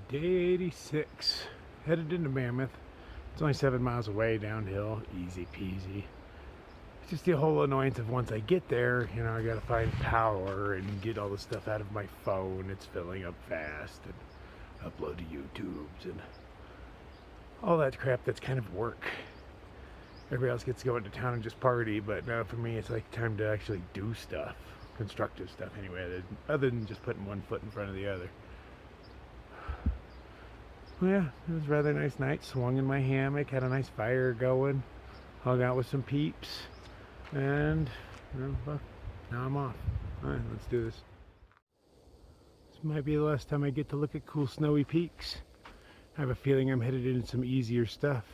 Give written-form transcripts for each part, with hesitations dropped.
Day 86, headed into Mammoth. It's only 7 miles away downhill, easy peasy. It's just the whole annoyance of once I get there, you know, I gotta find power and get all the stuff out of my phone. It's filling up fast and upload to YouTube's and all that crap. That's kind of work. Everybody else gets to go into town and just party, but now for me it's like time to actually do stuff, constructive stuff anyway, other than just putting one foot in front of the other. Well, yeah, it was a rather nice night. Swung in my hammock, had a nice fire going, hung out with some peeps, and well, now I'm off. Alright, let's do this. This might be the last time I get to look at cool snowy peaks. I have a feeling I'm headed into some easier stuff.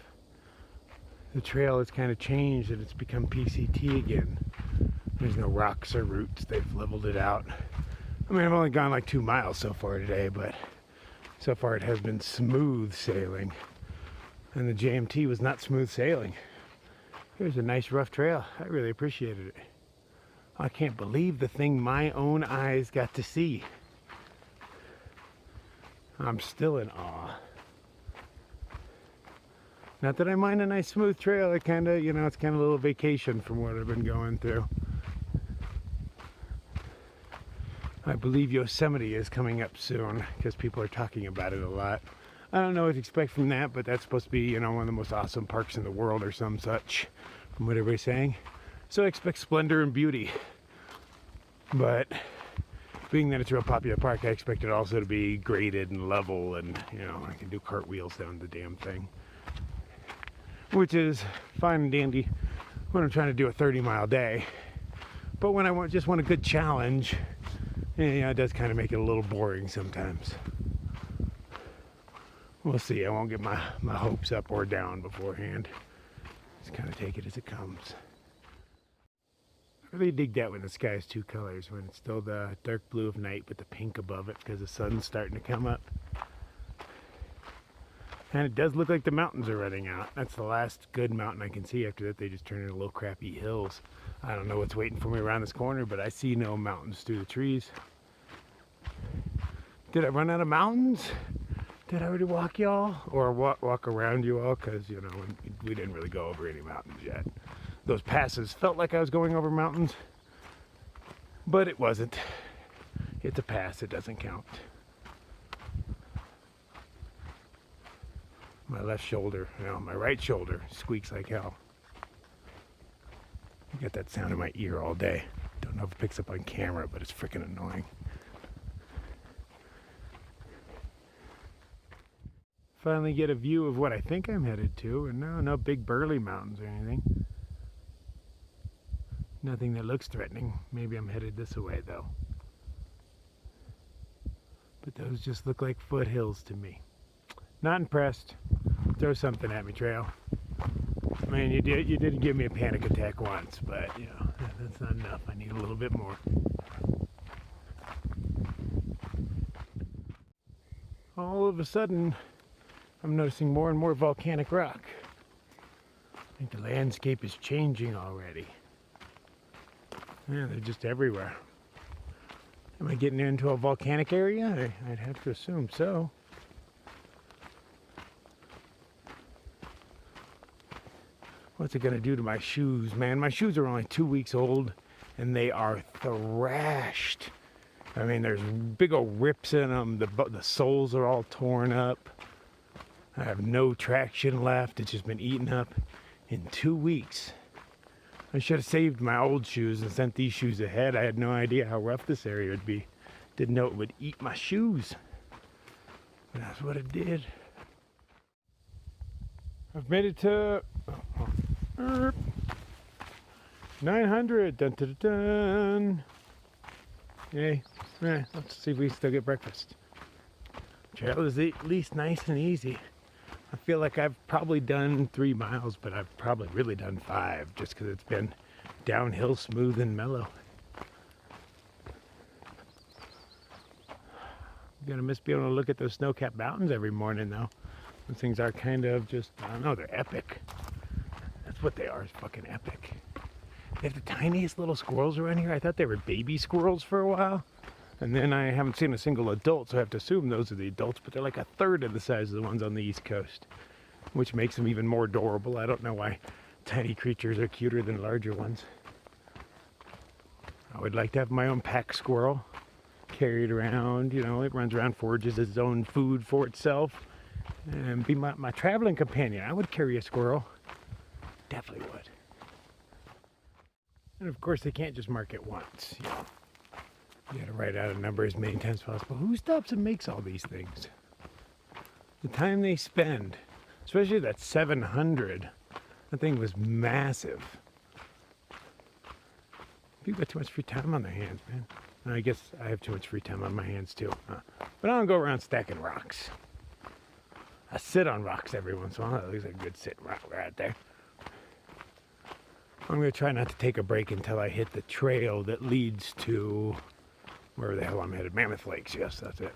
The trail has kind of changed and it's become PCT again. There's no rocks or roots, they've leveled it out. I mean, I've only gone like 2 miles so far today, but so far it has been smooth sailing. And the JMT was not smooth sailing. It was a nice rough trail. I really appreciated it. I can't believe the thing my own eyes got to see. I'm still in awe. Not that I mind a nice smooth trail. It kind of, you know, it's kind of a little vacation from what I've been going through. I believe Yosemite is coming up soon because people are talking about it a lot. I don't know what to expect from that, but that's supposed to be, you know, one of the most awesome parks in the world or some such, from what everybody's saying. So I expect splendor and beauty. But being that it's a real popular park, I expect it also to be graded and level, and, you know, I can do cartwheels down the damn thing. Which is fine and dandy when I'm trying to do a 30-mile day. But when I just want a good challenge, yeah, it does kind of make it a little boring sometimes. We'll see. I won't get my hopes up or down beforehand. Just kind of take it as it comes. I really dig that when the sky is 2 colors, when it's still the dark blue of night but the pink above it because the sun's starting to come up. And it does look like the mountains are running out. That's the last good mountain I can see. After that, they just turn into little crappy hills. I don't know what's waiting for me around this corner, but I see no mountains through the trees. Did I run out of mountains? Did I already walk y'all? Or walk around you all? Because, you know, we didn't really go over any mountains yet. Those passes felt like I was going over mountains, but it wasn't. It's a pass. It doesn't count. My left shoulder, you know, my right shoulder squeaks like hell. I get that sound in my ear all day. Don't know if it picks up on camera, but it's freaking annoying. Finally get a view of what I think I'm headed to, and no big burly mountains or anything. Nothing that looks threatening. Maybe I'm headed this way though. But those just look like foothills to me. Not impressed. Throw something at me, trail. I mean, you did give me a panic attack once, but you know, that's not enough. I need a little bit more. All of a sudden, I'm noticing more and more volcanic rock. I think the landscape is changing already. Yeah, they're just everywhere. Am I getting into a volcanic area? I'd have to assume so. What's it gonna do to my shoes, man? My shoes are only 2 weeks old and they are thrashed. I mean, there's big old rips in them. The soles are all torn up. I have no traction left. It's just been eaten up in 2 weeks. I should have saved my old shoes and sent these shoes ahead. I had no idea how rough this area would be. Didn't know it would eat my shoes. But that's what it did. I've made it to 900. Dun, dun, dun, dun. Yay. Let's see if we can still get breakfast. Trail is at least nice and easy. I feel like I've probably done 3 miles, but I've probably really done 5 just because it's been downhill, smooth and mellow. I'm gonna miss being able to look at those snow-capped mountains every morning though. Those things are kind of just, I don't know, they're epic. That's what they are, is fucking epic. They have the tiniest little squirrels around here. I thought they were baby squirrels for a while. And then I haven't seen a single adult, so I have to assume those are the adults, but they're like a third of the size of the ones on the East Coast, which makes them even more adorable. I don't know why tiny creatures are cuter than larger ones. I would like to have my own pack squirrel carried around, you know, it runs around, forages its own food for itself, and be my traveling companion. I would carry a squirrel. Definitely would. And of course, they can't just mark it once, you know. You gotta write out a number as many times as possible. Who stops and makes all these things? The time they spend, especially that 700, that thing was massive. People got too much free time on their hands, man. And I guess I have too much free time on my hands too. But I don't go around stacking rocks. I sit on rocks every once in a while. That looks like a good sitting rock right there. I'm going to try not to take a break until I hit the trail that leads to wherever the hell I'm headed. Mammoth Lakes, yes, that's it.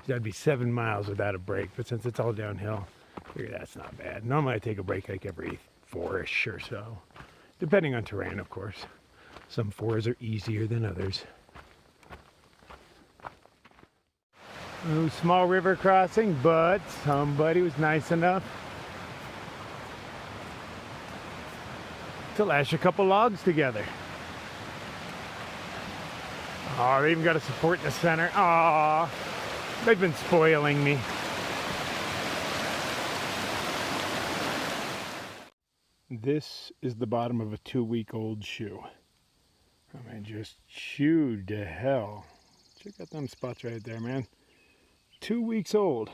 That'd be 7 miles without a break, but since it's all downhill, I figure that's not bad. Normally I take a break like every 4-ish or so, depending on terrain, of course. Some 4s are easier than others. Ooh, small river crossing, but somebody was nice enough to lash a couple logs together. Oh, they even got a support in the center. Aw, they've been spoiling me. This is the bottom of a 2-week-old shoe. I mean, just chewed to hell. Check out them spots right there, man. 2 weeks old.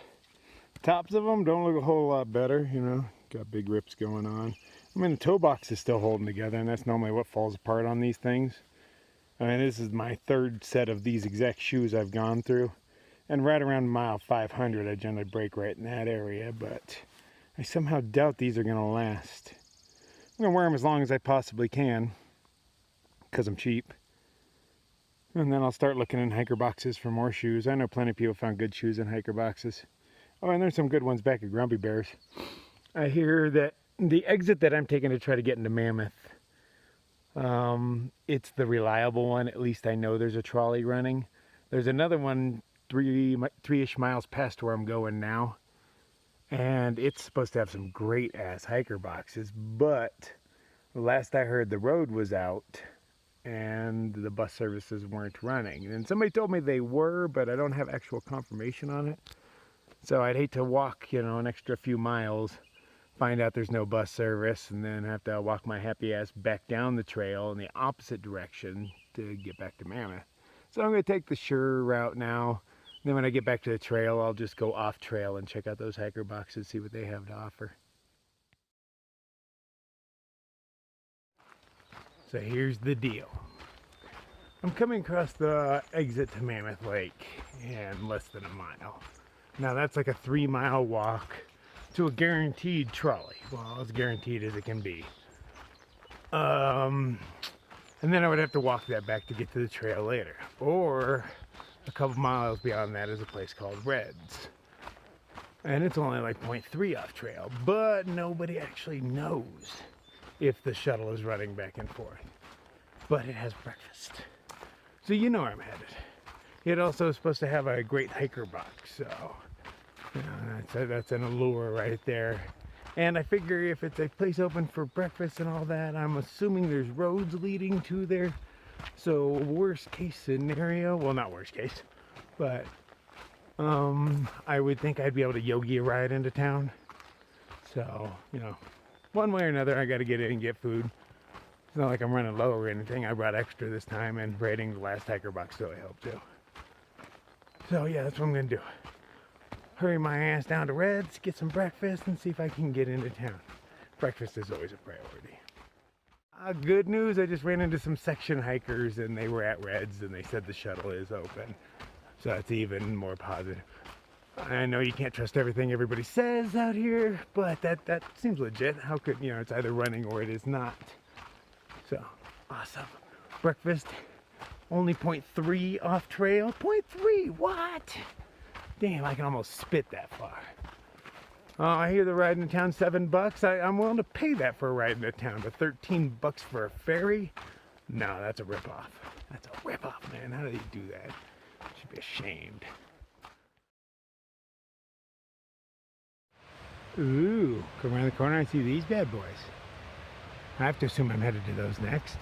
Tops of them don't look a whole lot better, you know. Got big rips going on. I mean, the toe box is still holding together, and that's normally what falls apart on these things. I mean, this is my 3rd set of these exact shoes I've gone through. And right around mile 500, I generally break right in that area, but I somehow doubt these are going to last. I'm going to wear them as long as I possibly can, because I'm cheap. And then I'll start looking in hiker boxes for more shoes. I know plenty of people found good shoes in hiker boxes. Oh, and there's some good ones back at Grumpy Bears. I hear that the exit that I'm taking to try to get into Mammoth, it's the reliable one. At least I know there's a trolley running. There's another one 3-ish miles past where I'm going now, and it's supposed to have some great ass hiker boxes, but last I heard the road was out and the bus services weren't running. And somebody told me they were, but I don't have actual confirmation on it. So I'd hate to walk, you know, an extra few miles, find out there's no bus service, and then have to walk my happy ass back down the trail in the opposite direction to get back to Mammoth. So I'm going to take the sure route now. Then when I get back to the trail, I'll just go off trail and check out those hiker boxes, see what they have to offer. So here's the deal. I'm coming across the exit to Mammoth Lake in less than a mile. Now that's like a 3-mile walk to a guaranteed trolley. Well, as guaranteed as it can be. And then I would have to walk that back to get to the trail later. Or a couple miles beyond that is a place called Reds. And it's only like 0.3 off trail, but nobody actually knows if the shuttle is running back and forth. But it has breakfast, so you know where I'm headed. It also is supposed to have a great hiker box, so you know, that's an allure right there. And I figure if it's a place open for breakfast and all that, I'm assuming there's roads leading to there. So worst case scenario, well, not worst case, but I would think I'd be able to yogi a ride into town. So, you know, one way or another, I got to get in and get food. It's not like I'm running low or anything. I brought extra this time, and raiding the last hiker box really helped too. So yeah, that's what I'm going to do. Hurry my ass down to Reds, get some breakfast, and see if I can get into town. Breakfast is always a priority. Good news, I just ran into some section hikers, and they were at Reds, and they said the shuttle is open. So that's even more positive. I know you can't trust everything everybody says out here, but that seems legit. How could, you know, it's either running or it is not. So, awesome. Breakfast, only 0.3 off trail. 0.3, what? Damn, I can almost spit that far. I hear the ride into town $7. I'm willing to pay that for a ride into town, but $13 for a ferry? No, that's a ripoff. That's a ripoff, man. How do you do that? Should be ashamed. Ooh, come around the corner and see these bad boys. I have to assume I'm headed to those next.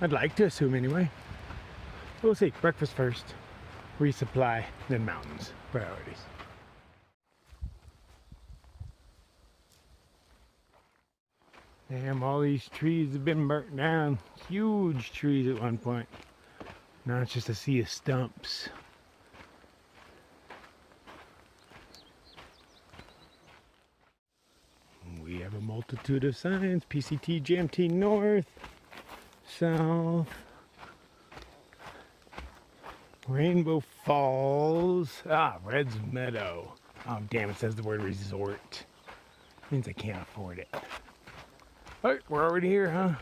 I'd like to assume anyway. We'll see. Breakfast first, resupply, then mountains. Priorities. Damn, all these trees have been burnt down. Huge trees at one point. Now it's just a sea of stumps. We have a multitude of signs. PCT, GMT North, South, Rainbow Falls. Ah, Red's Meadow. Oh, damn, it says the word resort. Means I can't afford it. Alright, we're already here, huh?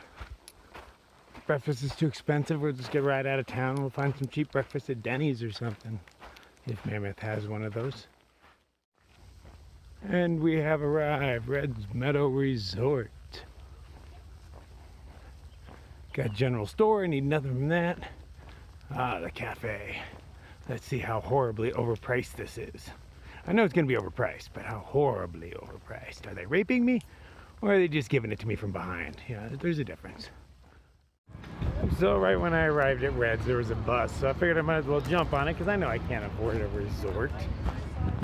Breakfast is too expensive. We'll just get right out of town. We'll find some cheap breakfast at Denny's or something. If Mammoth has one of those. And we have arrived. Red's Meadow Resort. Got a general store. I need nothing from that. Ah, the cafe. Let's see how horribly overpriced this is. I know it's going to be overpriced, but how horribly overpriced. Are they raping me? Or are they just giving it to me from behind? Yeah, there's a difference. So right when I arrived at Red's, there was a bus. So I figured I might as well jump on it because I know I can't afford a resort.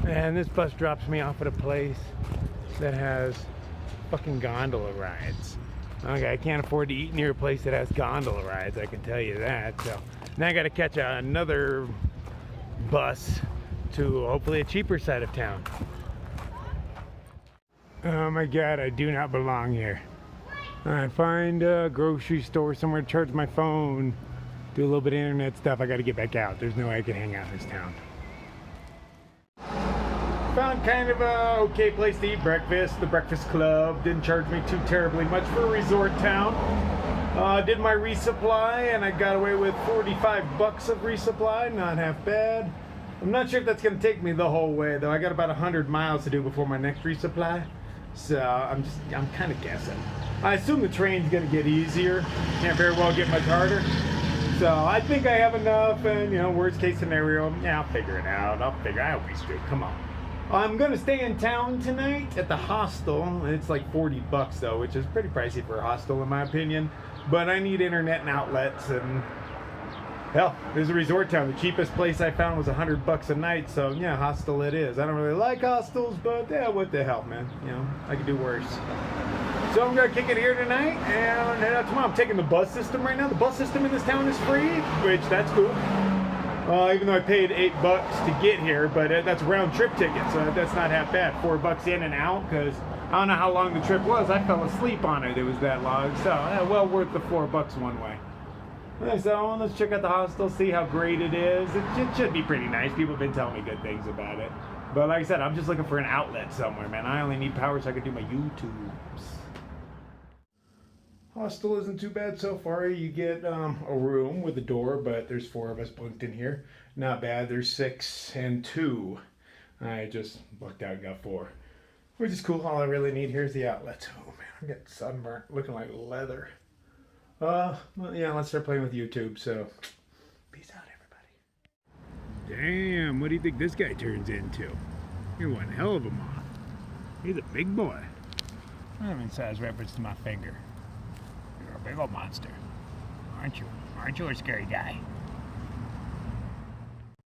And this bus drops me off at a place that has fucking gondola rides. Okay, I can't afford to eat near a place that has gondola rides, I can tell you that. So now I got to catch another bus to hopefully a cheaper side of town. Oh my god, I do not belong here. Alright, find a grocery store somewhere to charge my phone, do a little bit of internet stuff. I gotta get back out. There's no way I can hang out in this town. Found kind of a okay place to eat breakfast. The Breakfast Club didn't charge me too terribly much for a resort town. Did my resupply and I got away with 45 bucks of resupply, not half bad. I'm not sure if that's gonna take me the whole way though. I got about 100 miles to do before my next resupply. So I'm kind of guessing. I assume the train's gonna get easier. Can't very well get much harder. So I think I have enough, and you know, worst case scenario, yeah, I'll figure it out. I'll be straight. Come on. I'm gonna stay in town tonight at the hostel. It's like 40 bucks though, which is pretty pricey for a hostel in my opinion. But I need internet and outlets, and hell, there's a resort town. The cheapest place I found was 100 bucks a night, so yeah, hostel it is. I don't really like hostels, but yeah, what the hell, man. You know, I could do worse. So I'm gonna kick it here tonight and head out tomorrow. I'm taking the bus system right now. The bus system in this town is free, which that's cool. Even though I paid 8 bucks to get here, but that's a round trip ticket, so that's not half bad. 4 bucks in and out, because I don't know how long the trip was. I fell asleep on it. It was that long, so well worth the 4 bucks one way. So let's check out the hostel, see how great it is. It should be pretty nice. People have been telling me good things about it. But like I said, I'm just looking for an outlet somewhere, man. I only need power so I can do my YouTubes. Hostel isn't too bad so far. You get a room with a door, but there's 4 of us bunked in here. Not bad. There's 6 and 2. I just lucked out and got 4. Which is cool. All I really need here is the outlets. Oh man, I'm getting sunburnt, looking like leather. Well, yeah, let's start playing with YouTube, so peace out, everybody. Damn, what do you think this guy turns into? You're one hell of a moth. He's a big boy. I'm in size reference to my finger. You're a big old monster. Aren't you? Aren't you a scary guy?